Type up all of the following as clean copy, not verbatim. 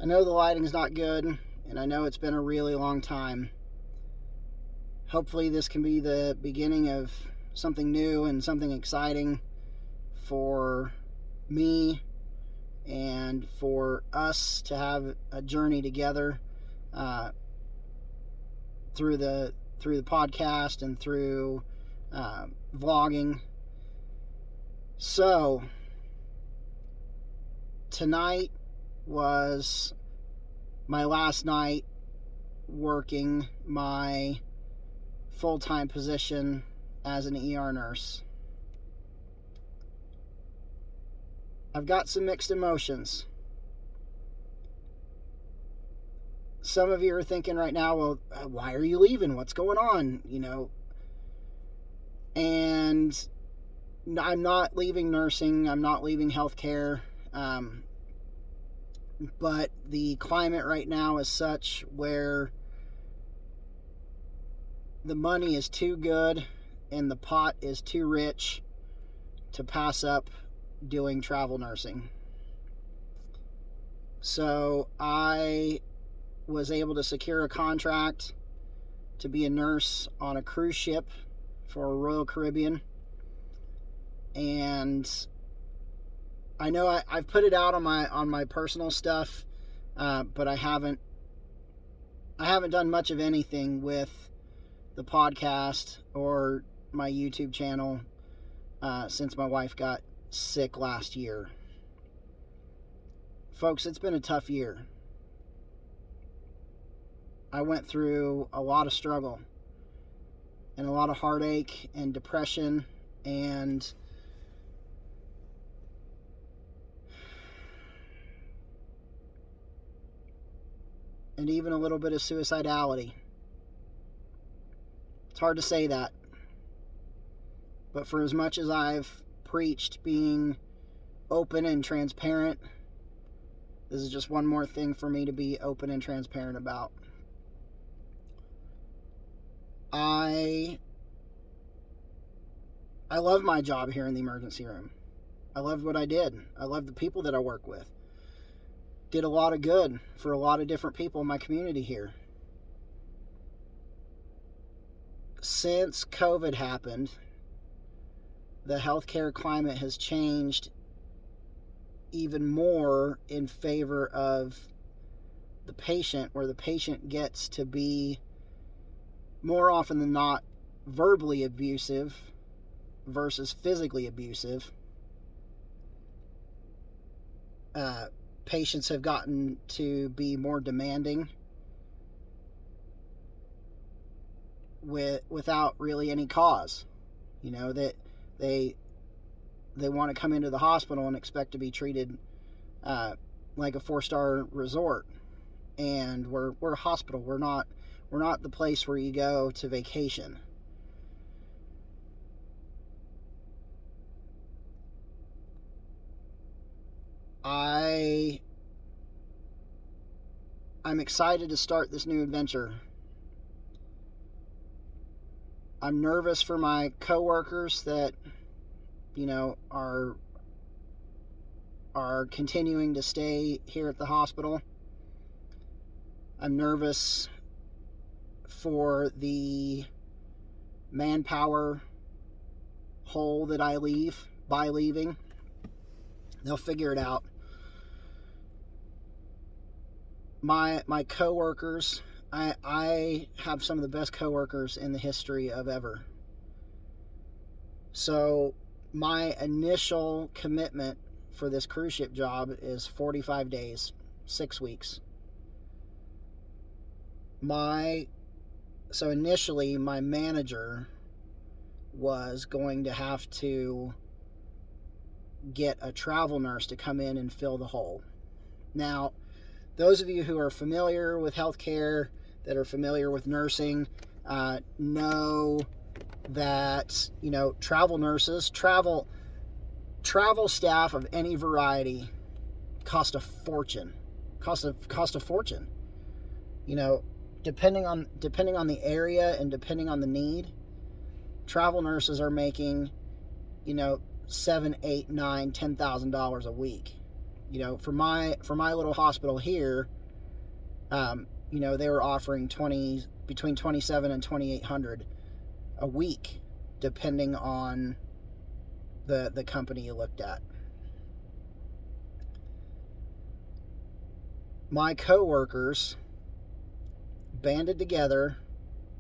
I know the lighting's not good, and I know it's been a really long time. Hopefully this can be the beginning of something new and something exciting for me and for us to have a journey together through the podcast and through vlogging. So tonight was my last night working my full-time position as an ER nurse. I've got some mixed emotions. Some of you are thinking right now, well, why are you leaving? What's going on? And I'm not leaving nursing. I'm not leaving healthcare. But the climate right now is such where the money is too good and the pot is too rich to pass up doing travel nursing. So I was able to secure a contract to be a nurse on a cruise ship for Royal Caribbean. And I know I've put it out on my personal stuff, but I haven't done much of anything with the podcast or my YouTube channel since my wife got sick last year. Folks, it's been a tough year. I went through a lot of struggle and a lot of heartache and depression and even a little bit of suicidality. It's hard to say that. But for as much as I've preached being open and transparent, this is just one more thing for me to be open and transparent about. I love my job here in the emergency room. I loved what I did. I love the people that I work with. Did a lot of good for a lot of different people in my community here. Since COVID happened, the healthcare climate has changed even more in favor of the patient, where the patient gets to be more often than not verbally abusive versus physically abusive. Patients have gotten to be more demanding without really any cause. That they want to come into the hospital and expect to be treated like a 4-star resort, and we're a hospital. We're not the place where you go to vacation. I'm excited to start this new adventure. I'm nervous for my coworkers that, are continuing to stay here at the hospital. I'm nervous for the manpower hole that I leave by leaving. They'll figure it out. My coworkers, I have some of the best coworkers in the history of ever. So my initial commitment for this cruise ship job is 45 days, 6 weeks. So initially my manager was going to have to get a travel nurse to come in and fill the hole. Now, those of you who are familiar with healthcare, that are familiar with nursing, know that, travel nurses, travel staff of any variety cost a fortune. Cost a fortune. Depending on the area and depending on the need, travel nurses are making, $7,000, $8,000, $9,000, $10,000 a week. You know, for my little hospital here, you know, they were offering between 27 and 2,800 a week, depending on the company you looked at. My coworkers banded together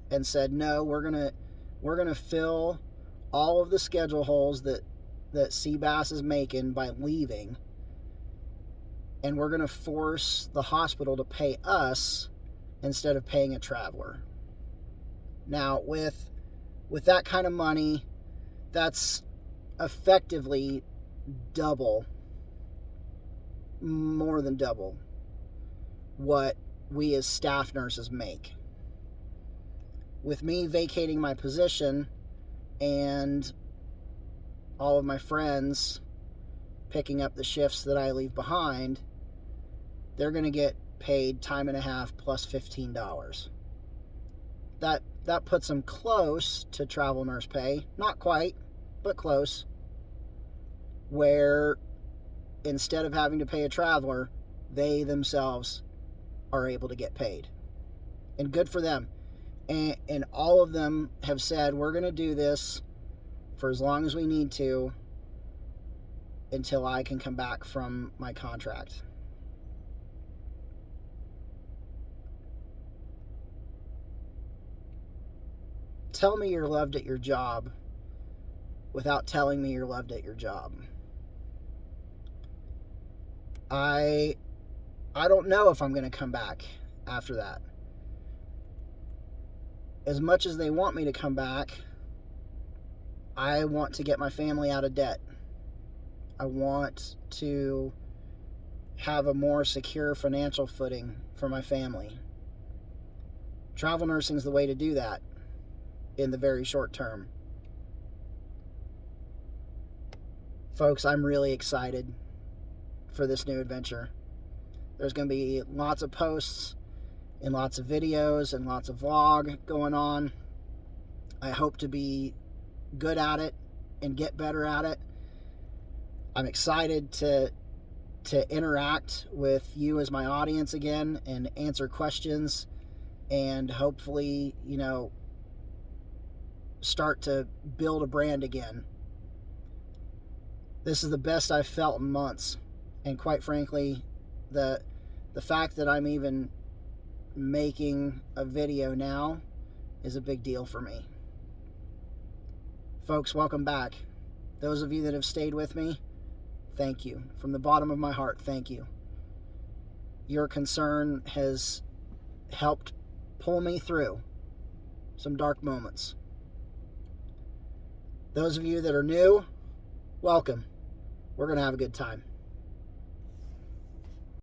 and said, no, we're gonna fill all of the schedule holes that Seabass is making by leaving, and we're gonna force the hospital to pay us instead of paying a traveler. Now, with that kind of money, that's effectively double, more than double, what we as staff nurses make. With me vacating my position and all of my friends picking up the shifts that I leave behind, they're going to get paid time and a half plus $15. That puts them close to travel nurse pay. Not quite, but close. Where instead of having to pay a traveler, they themselves are able to get paid. And good for them. And all of them have said, we're going to do this for as long as we need to until I can come back from my contract. Tell me you're loved at your job without telling me you're loved at your job. I don't know if I'm going to come back after that. As much as they want me to come back, I want to get my family out of debt. I want to have a more secure financial footing for my family. Travel nursing is the way to do that in the very short term. Folks, I'm really excited for this new adventure. There's going to be lots of posts and lots of videos and lots of vlog going on. I hope to be good at it and get better at it. I'm excited to interact with you as my audience again and answer questions and hopefully, you know, start to build a brand again. This is the best I've felt in months, and quite frankly, the fact that I'm even making a video now is a big deal for me. Folks, welcome back. Those of you that have stayed with me, thank you. From the bottom of my heart, thank you. Your concern has helped pull me through some dark moments. Those of you that are new, welcome. We're going to have a good time.